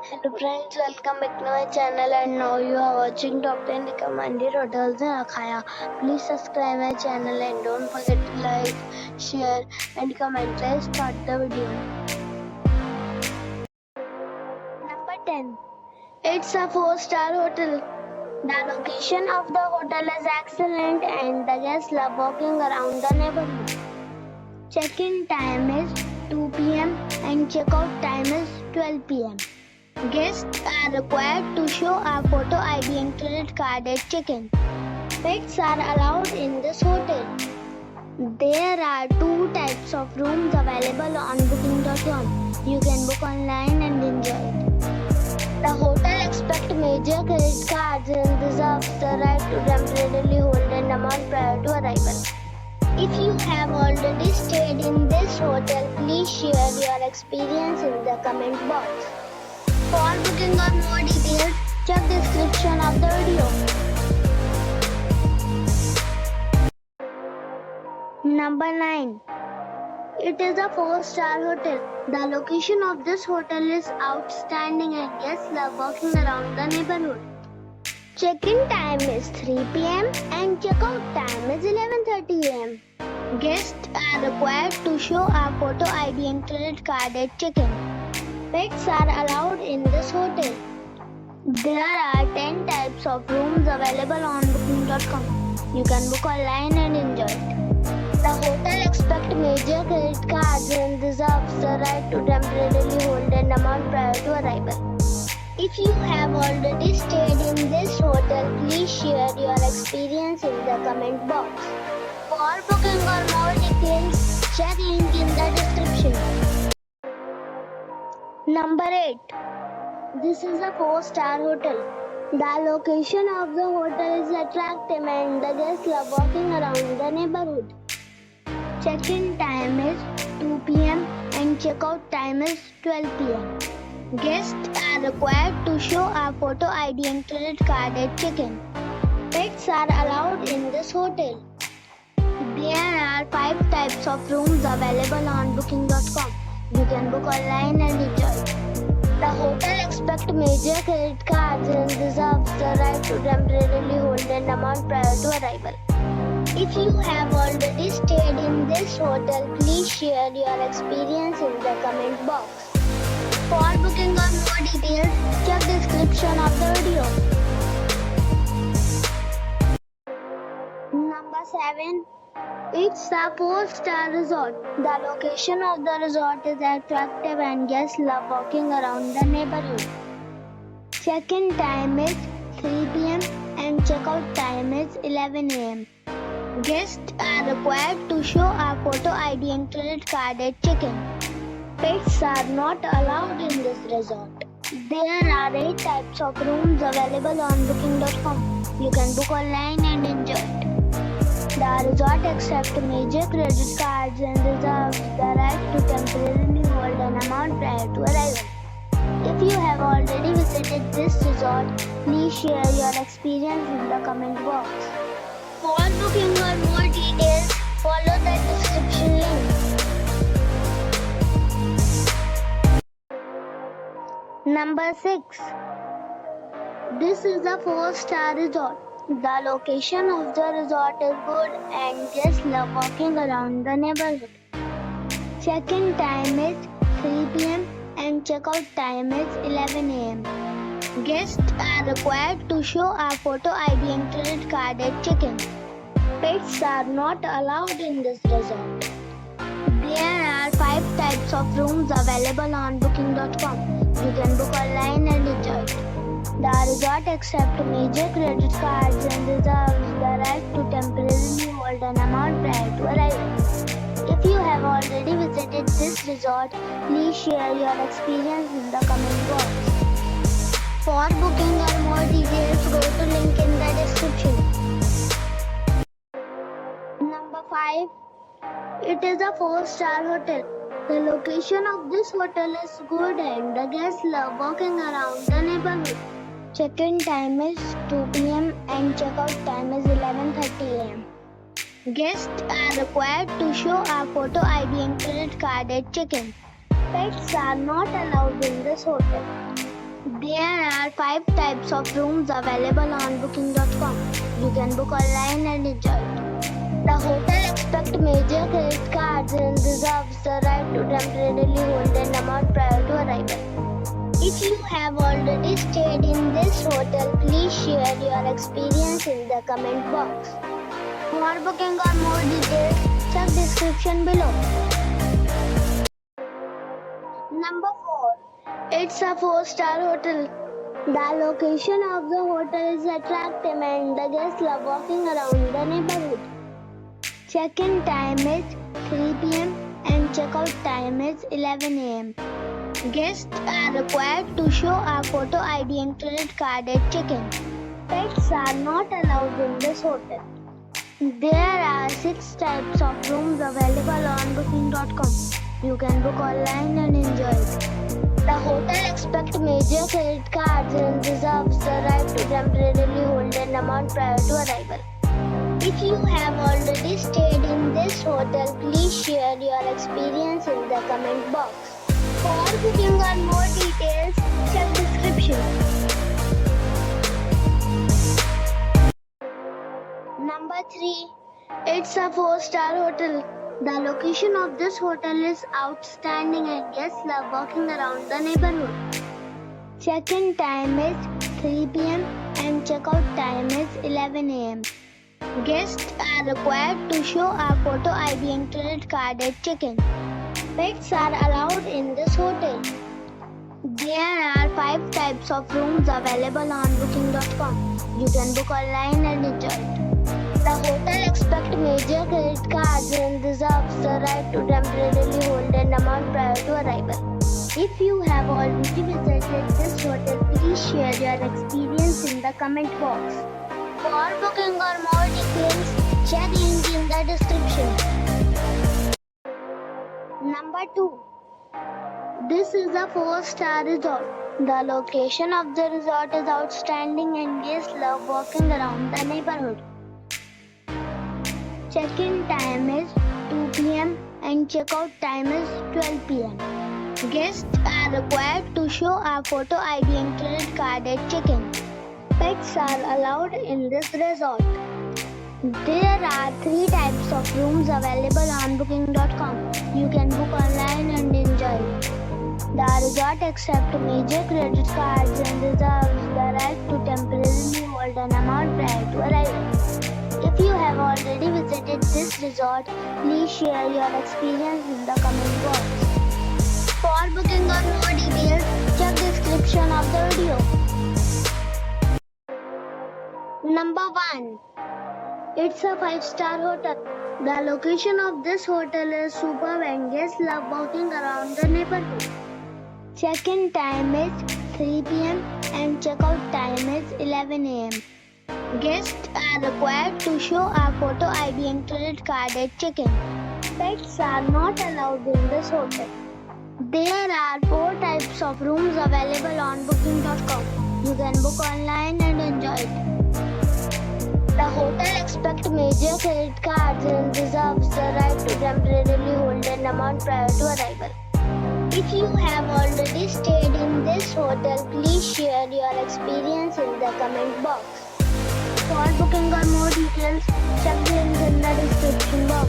Hello friends, welcome back to my channel and now you are watching top 10 recommended hotels in Akhaya. Please subscribe my channel and don't forget to like, share and comment. Let's start the video. Number 10. It's a 4-star hotel. The location of the hotel is excellent and the guests love walking around the neighborhood. Check-in time is 2 p.m. and check-out time is 12 p.m. Guests are required to show a photo ID and credit card at check-in. Pets are allowed in this hotel. There are 2 types of rooms available on booking.com. You can book online and enjoy it. The hotel accepts major credit cards and reserves the right to temporarily hold an amount prior to arrival. If you have already stayed in this hotel, please share your experience in the comment box. For booking or more details, check the description of the video. Number 9. It is a 4-star hotel. The location of this hotel is outstanding and guests love walking around the neighborhood. Check-in time is 3 p.m. and check-out time is 11:30 a.m. Guests are required to show a photo ID and credit card at check-in. Pets are allowed in this hotel. There are 10 types of rooms available on booking.com. You can book online and enjoy it. The hotel accepts major credit cards and reserves the right to temporarily hold an amount prior to arrival. If you have already stayed in this hotel, please share your experience in the comment box. For booking or more details, check link in the description. Number 8. This is a 4-star hotel. The location of the hotel is attractive and the guests love walking around the neighborhood. Check-in time is 2 p.m. and check-out time is 12 p.m. Guests are required to show a photo ID and credit card at check-in. Pets are allowed in this hotel. There are 5 types of rooms available on booking.com. You can book online and enjoy it. The hotel accepts major credit cards and reserves the right to temporarily hold an amount prior to arrival. If you have already stayed in this hotel, please share your experience in the comment box. For booking or more details, check the description of the video. Number 7. It's a 4-star resort. The location of the resort is attractive and guests love walking around the neighborhood. Check-in time is 3 p.m. and check-out time is 11 a.m. Guests are required to show a photo ID and credit card at check-in. Pets are not allowed in this resort. There are 8 types of rooms available on booking.com. You can book online and enjoy it. The resort accepts major credit cards and reserves the right to temporarily hold an amount prior to arrival. If you have already visited this resort, please share your experience in the comment box. For booking or more details, follow the description link. Number 6. This is a 4-star resort. The location of the resort is good and guests love walking around the neighborhood. Check-in time is 3 p.m. and check-out time is 11 a.m. Guests are required to show a photo ID and credit card at check-in. Pets are not allowed in this resort. There are 5 types of rooms available on booking.com. You can book online and enjoy it. The resort accepts major credit cards and reserves the right to temporarily hold an amount prior to arrival. If you have already visited this resort, please share your experience in the comment box. For booking or more details, go to link in the description. Number 5. It is a 4-star hotel. The location of this hotel is good and the guests love walking around the neighborhood. Check-in time is 2 p.m. and check-out time is 11:30 a.m. Guests are required to show a photo ID and credit card at check-in. Pets are not allowed in this hotel. There are 5 types of rooms available on booking.com. You can book online and enjoy it. The hotel expects major credit cards and reserves the right to temporarily hold an amount prior to arrival. If you have already stayed in this hotel, please share your experience in the comment box. For booking or more details, check description below. Number 4. It's a 4-star hotel. The location of the hotel is attractive and the guests love walking around the neighborhood. Check-in time is 3 p.m. and check-out time is 11 a.m. Guests are required to show a photo ID and credit card at check-in. Pets are not allowed in this hotel. There are 6 types of rooms available on booking.com. You can book online and enjoy it. The hotel expects major credit cards and reserves the right to temporarily hold an amount prior to arrival. If you have already stayed in this hotel, please share your experience in the comment box. For booking or more details, check description. Number 3. It's a 4-star hotel. The location of this hotel is outstanding and guests love walking around the neighborhood. Check-in time is 3 p.m. and check-out time is 11 a.m. Guests are required to show a photo ID and credit card at check-in. Pets are allowed in this hotel. There are 5 types of rooms available on booking.com. You can book online and enjoy it. The hotel expects major credit cards and reserves the right to temporarily hold an amount prior to arrival. If you have already visited this hotel, please share your experience in the comment box. For booking or more details, check link in the description. Number 2. This is a 4-star resort. The location of the resort is outstanding and guests love walking around the neighborhood. Check-in time is 2 p.m. and check-out time is 12 p.m. Guests are required to show a photo ID and credit card at check-in. Pets are allowed in this resort. There are 3 types of rooms available on booking.com. You can book online and enjoy it. The resort accepts major credit cards and reserves the right to temporarily hold an amount prior to arrival. If you have already visited this resort, please share your experience in the comment box. For booking or more details, check description of the video. Number 1. It's a 5-star hotel. The location of this hotel is superb and guests love walking around the neighborhood. Check-in time is 3 p.m. and check-out time is 11 a.m. Guests are required to show a photo ID and credit card at check-in. Pets are not allowed in this hotel. There are 4 types of rooms available on booking.com. You can book online and enjoy it. The hotel expects major credit cards and reserves the right to temporarily hold an amount prior to arrival. If you have already stayed in this hotel, please share your experience in the comment box. For booking or more details, check the link in the description box.